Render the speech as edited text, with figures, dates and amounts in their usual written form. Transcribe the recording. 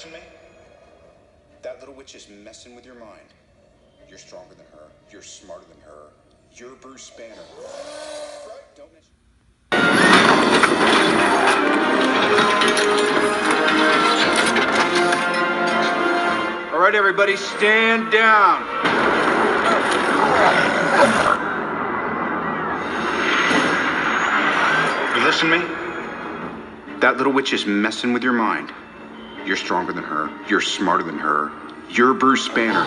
listen to me? That little witch is messing with your mind. You're stronger than her. You're smarter than her. You're Bruce Banner. Right? Don't miss. All right, everybody, stand down. You listen to me? That little witch is messing with your mind. You're stronger than her. You're smarter than her. You're Bruce Banner.